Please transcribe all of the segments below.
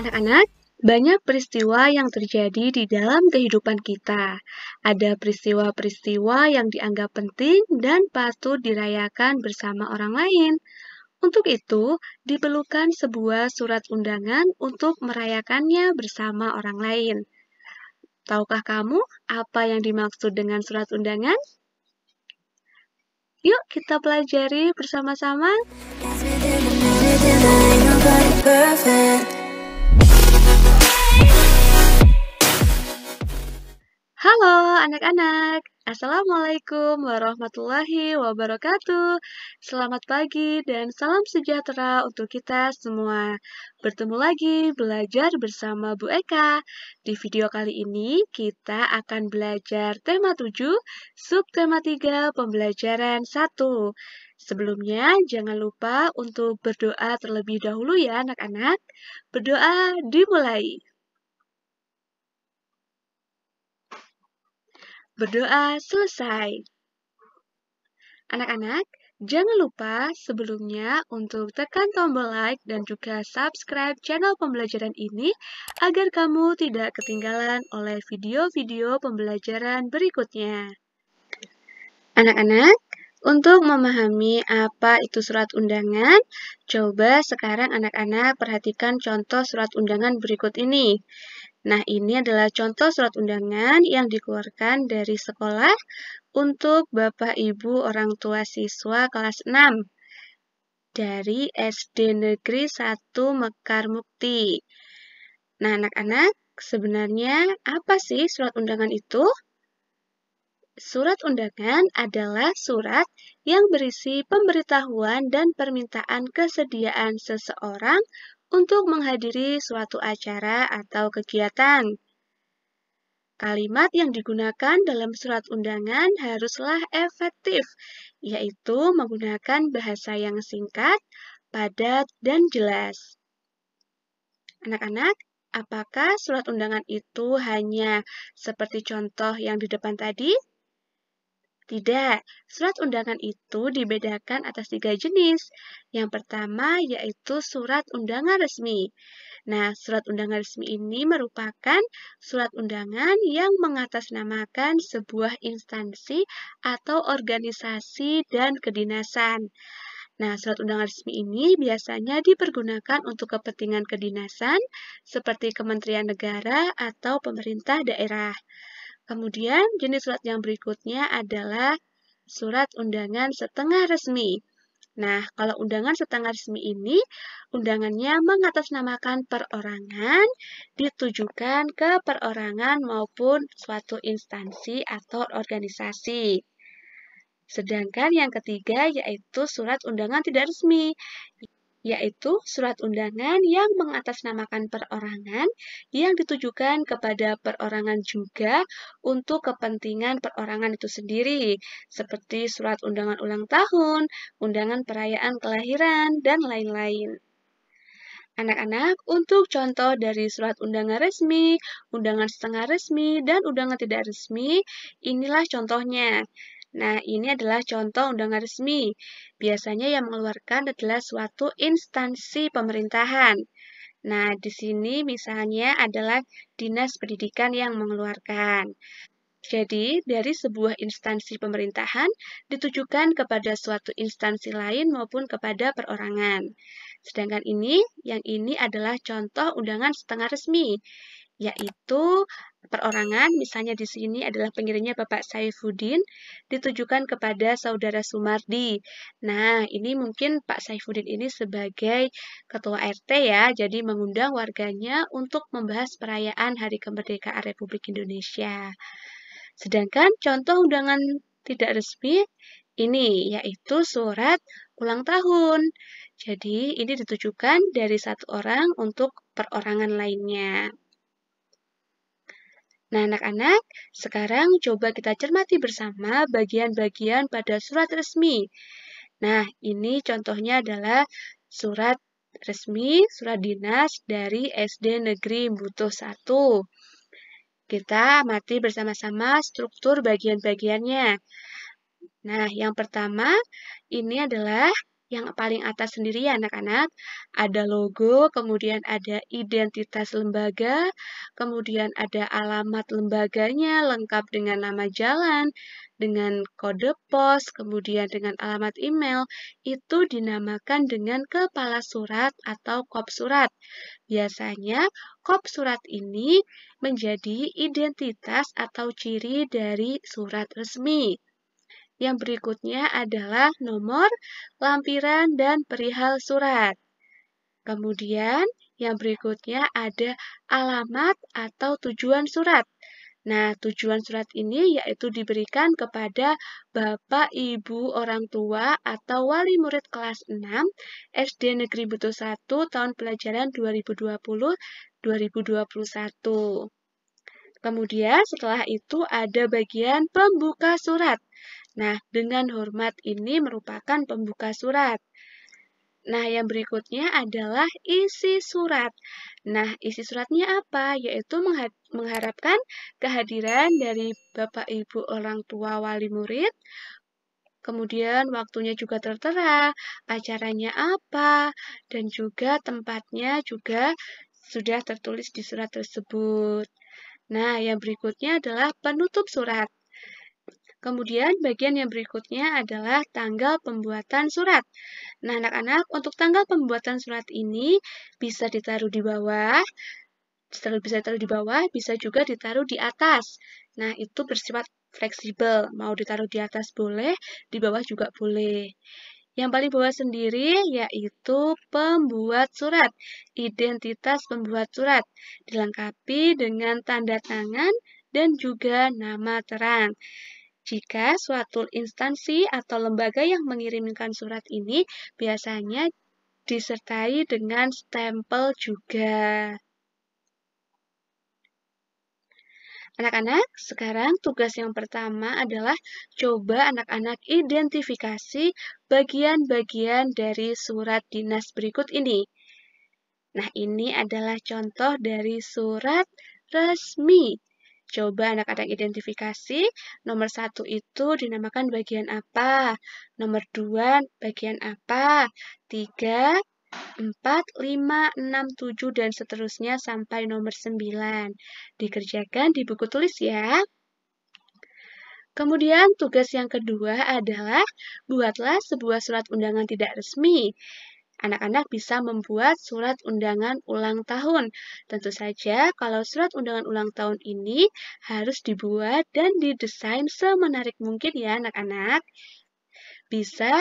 Anak-anak, banyak peristiwa yang terjadi di dalam kehidupan kita. Ada peristiwa-peristiwa yang dianggap penting dan patut dirayakan bersama orang lain. Untuk itu, diperlukan sebuah surat undangan untuk merayakannya bersama orang lain. Tahukah kamu apa yang dimaksud dengan surat undangan? Yuk kita pelajari bersama-sama. Halo anak-anak, Assalamualaikum warahmatullahi wabarakatuh. Selamat pagi dan salam sejahtera untuk kita semua. Bertemu lagi belajar bersama Bu Eka. Di video kali ini kita akan belajar tema 7, subtema 3, pembelajaran 1. Sebelumnya jangan lupa untuk berdoa terlebih dahulu ya anak-anak. Berdoa dimulai. Berdoa selesai. Anak-anak, jangan lupa sebelumnya untuk tekan tombol like dan juga subscribe channel pembelajaran ini agar kamu tidak ketinggalan oleh video-video pembelajaran berikutnya. Anak-anak, untuk memahami apa itu surat undangan, coba sekarang anak-anak perhatikan contoh surat undangan berikut ini. Nah, ini adalah contoh surat undangan yang dikeluarkan dari sekolah untuk Bapak Ibu orang tua siswa kelas 6 dari SD Negeri 1 Mekar Mukti. Nah, anak-anak, sebenarnya apa sih surat undangan itu? Surat undangan adalah surat yang berisi pemberitahuan dan permintaan kesediaan seseorang untuk menghadiri suatu acara atau kegiatan. Kalimat yang digunakan dalam surat undangan haruslah efektif, yaitu menggunakan bahasa yang singkat, padat, dan jelas. Anak-anak, apakah surat undangan itu hanya seperti contoh yang di depan tadi? Tidak, surat undangan itu dibedakan atas 3 jenis. Yang pertama yaitu surat undangan resmi. Nah, surat undangan resmi ini merupakan surat undangan yang mengatasnamakan sebuah instansi atau organisasi dan kedinasan. Nah, surat undangan resmi ini biasanya dipergunakan untuk kepentingan kedinasan seperti Kementerian Negara atau pemerintah daerah. Kemudian, jenis surat yang berikutnya adalah surat undangan setengah resmi. Nah, kalau undangan setengah resmi ini, undangannya mengatasnamakan perorangan, ditujukan ke perorangan maupun suatu instansi atau organisasi. Sedangkan yang ketiga yaitu surat undangan tidak resmi, yaitu surat undangan yang mengatasnamakan perorangan yang ditujukan kepada perorangan juga untuk kepentingan perorangan itu sendiri, seperti surat undangan ulang tahun, undangan perayaan kelahiran, dan lain-lain. Anak-anak, untuk contoh dari surat undangan resmi, undangan setengah resmi, dan undangan tidak resmi, inilah contohnya. Nah, ini adalah contoh undangan resmi. Biasanya yang mengeluarkan adalah suatu instansi pemerintahan. Nah, di sini misalnya adalah Dinas Pendidikan yang mengeluarkan. Jadi, dari sebuah instansi pemerintahan ditujukan kepada suatu instansi lain maupun kepada perorangan. Sedangkan yang ini adalah contoh undangan setengah resmi, yaitu perorangan, misalnya di sini adalah pengirimnya Bapak Saifuddin, ditujukan kepada Saudara Sumardi. Nah, ini mungkin Pak Saifuddin ini sebagai Ketua RT ya, jadi mengundang warganya untuk membahas perayaan Hari Kemerdekaan Republik Indonesia. Sedangkan contoh undangan tidak resmi ini, yaitu surat ulang tahun. Jadi, ini ditujukan dari satu orang untuk perorangan lainnya. Nah, anak-anak, sekarang coba kita cermati bersama bagian-bagian pada surat resmi. Nah, ini contohnya adalah surat resmi, surat dinas dari SD Negeri Butuh 1. Kita amati bersama-sama struktur bagian-bagiannya. Nah, yang pertama, ini adalah yang paling atas sendiri ya anak-anak, ada logo, kemudian ada identitas lembaga, kemudian ada alamat lembaganya lengkap dengan nama jalan, dengan kode pos, kemudian dengan alamat email, itu dinamakan dengan kepala surat atau kop surat. Biasanya, kop surat ini menjadi identitas atau ciri dari surat resmi. Yang berikutnya adalah nomor, lampiran, dan perihal surat. Kemudian, yang berikutnya ada alamat atau tujuan surat. Nah, tujuan surat ini yaitu diberikan kepada Bapak, Ibu, orang tua, atau wali murid kelas 6 SD Negeri Butuh 1 tahun pelajaran 2020-2021. Kemudian setelah itu ada bagian pembuka surat. Nah, dengan hormat ini merupakan pembuka surat. Nah, yang berikutnya adalah isi surat. Nah, isi suratnya apa? Yaitu mengharapkan kehadiran dari Bapak, Ibu, orang tua, wali murid. Kemudian waktunya juga tertera, acaranya apa, dan juga tempatnya juga sudah tertulis di surat tersebut. Nah, yang berikutnya adalah penutup surat. Kemudian bagian yang berikutnya adalah tanggal pembuatan surat. Nah, anak-anak, untuk tanggal pembuatan surat ini bisa ditaruh di bawah, bisa juga ditaruh di atas. Nah, itu bersifat fleksibel, mau ditaruh di atas boleh, di bawah juga boleh. Yang paling bawah sendiri yaitu pembuat surat, identitas pembuat surat, dilengkapi dengan tanda tangan dan juga nama terang. Jika suatu instansi atau lembaga yang mengirimkan surat ini biasanya disertai dengan stempel juga. Anak-anak, sekarang tugas yang pertama adalah coba anak-anak identifikasi bagian-bagian dari surat dinas berikut ini. Nah, ini adalah contoh dari surat resmi. Coba anak-anak identifikasi, nomor 1 itu dinamakan bagian apa, nomor 2 bagian apa, 3, 4, 5, 6, 7, dan seterusnya sampai nomor 9. Dikerjakan di buku tulis ya. Kemudian tugas yang kedua adalah buatlah sebuah surat undangan tidak resmi. Anak-anak bisa membuat surat undangan ulang tahun. Tentu saja, kalau surat undangan ulang tahun ini harus dibuat dan didesain semenarik mungkin ya anak-anak. Bisa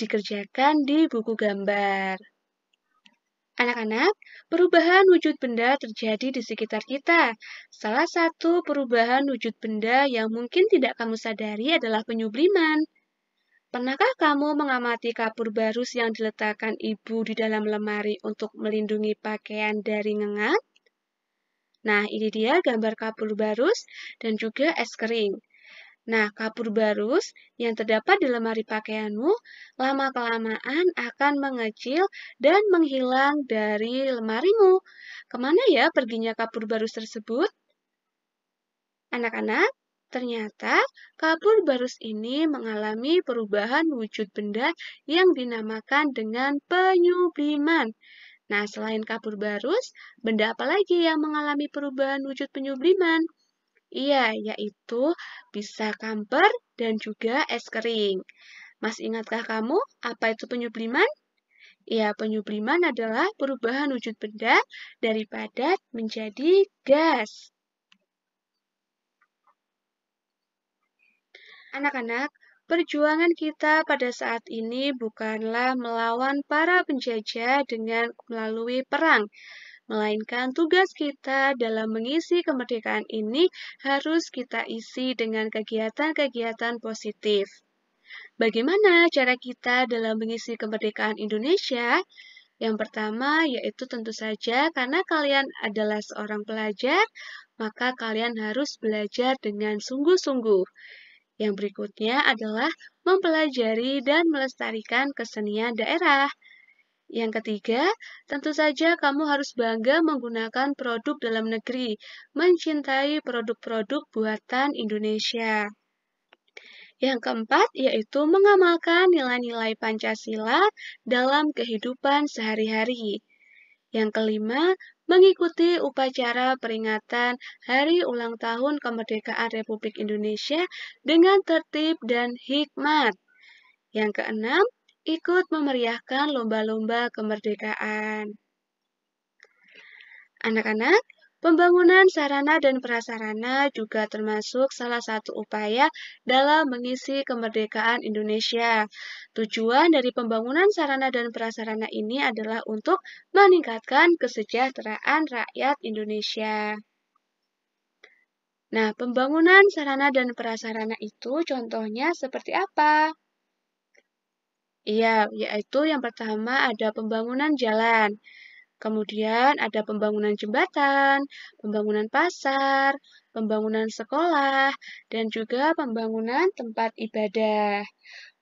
dikerjakan di buku gambar. Anak-anak, perubahan wujud benda terjadi di sekitar kita. Salah satu perubahan wujud benda yang mungkin tidak kamu sadari adalah penyubliman. Pernahkah kamu mengamati kapur barus yang diletakkan ibu di dalam lemari untuk melindungi pakaian dari ngengat? Nah, ini dia gambar kapur barus dan juga es kering. Nah, kapur barus yang terdapat di lemari pakaianmu lama-kelamaan akan mengecil dan menghilang dari lemarimu. Kemana ya perginya kapur barus tersebut? Anak-anak, ternyata kapur barus ini mengalami perubahan wujud benda yang dinamakan dengan penyubliman. Nah, selain kapur barus, benda apa lagi yang mengalami perubahan wujud penyubliman? Iya, yaitu bisa kamper dan juga es kering. Masih ingatkah kamu apa itu penyubliman? Ya, penyubliman adalah perubahan wujud benda dari padat menjadi gas. Anak-anak, perjuangan kita pada saat ini bukanlah melawan para penjajah dengan melalui perang, melainkan tugas kita dalam mengisi kemerdekaan ini harus kita isi dengan kegiatan-kegiatan positif. Bagaimana cara kita dalam mengisi kemerdekaan Indonesia? Yang pertama yaitu tentu saja karena kalian adalah seorang pelajar, maka kalian harus belajar dengan sungguh-sungguh. Yang berikutnya adalah mempelajari dan melestarikan kesenian daerah. Yang ketiga, tentu saja kamu harus bangga menggunakan produk dalam negeri, mencintai produk-produk buatan Indonesia. Yang keempat yaitu mengamalkan nilai-nilai Pancasila dalam kehidupan sehari-hari. Yang kelima, mengikuti upacara peringatan Hari Ulang Tahun Kemerdekaan Republik Indonesia dengan tertib dan hikmat. Yang keenam, ikut memeriahkan lomba-lomba kemerdekaan. Anak-anak, pembangunan sarana dan prasarana juga termasuk salah satu upaya dalam mengisi kemerdekaan Indonesia. Tujuan dari pembangunan sarana dan prasarana ini adalah untuk meningkatkan kesejahteraan rakyat Indonesia. Nah, pembangunan sarana dan prasarana itu contohnya seperti apa? Iya, yaitu yang pertama ada pembangunan jalan. Kemudian ada pembangunan jembatan, pembangunan pasar, pembangunan sekolah, dan juga pembangunan tempat ibadah.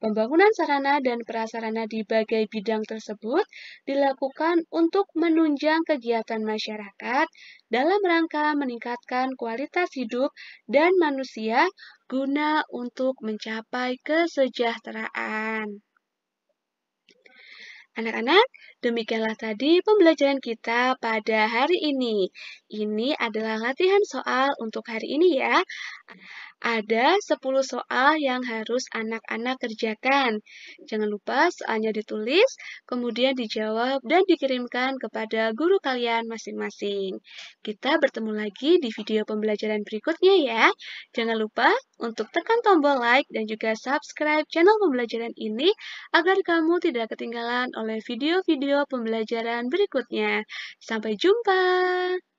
Pembangunan sarana dan prasarana di berbagai bidang tersebut dilakukan untuk menunjang kegiatan masyarakat dalam rangka meningkatkan kualitas hidup dan manusia guna untuk mencapai kesejahteraan. Anak-anak, demikianlah tadi pembelajaran kita pada hari ini. Ini adalah latihan soal untuk hari ini ya. Ada 10 soal yang harus anak-anak kerjakan. Jangan lupa soalnya ditulis, kemudian dijawab dan dikirimkan kepada guru kalian masing-masing. Kita bertemu lagi di video pembelajaran berikutnya ya. Jangan lupa untuk tekan tombol like dan juga subscribe channel pembelajaran ini agar kamu tidak ketinggalan oleh video-video pembelajaran berikutnya. Sampai jumpa!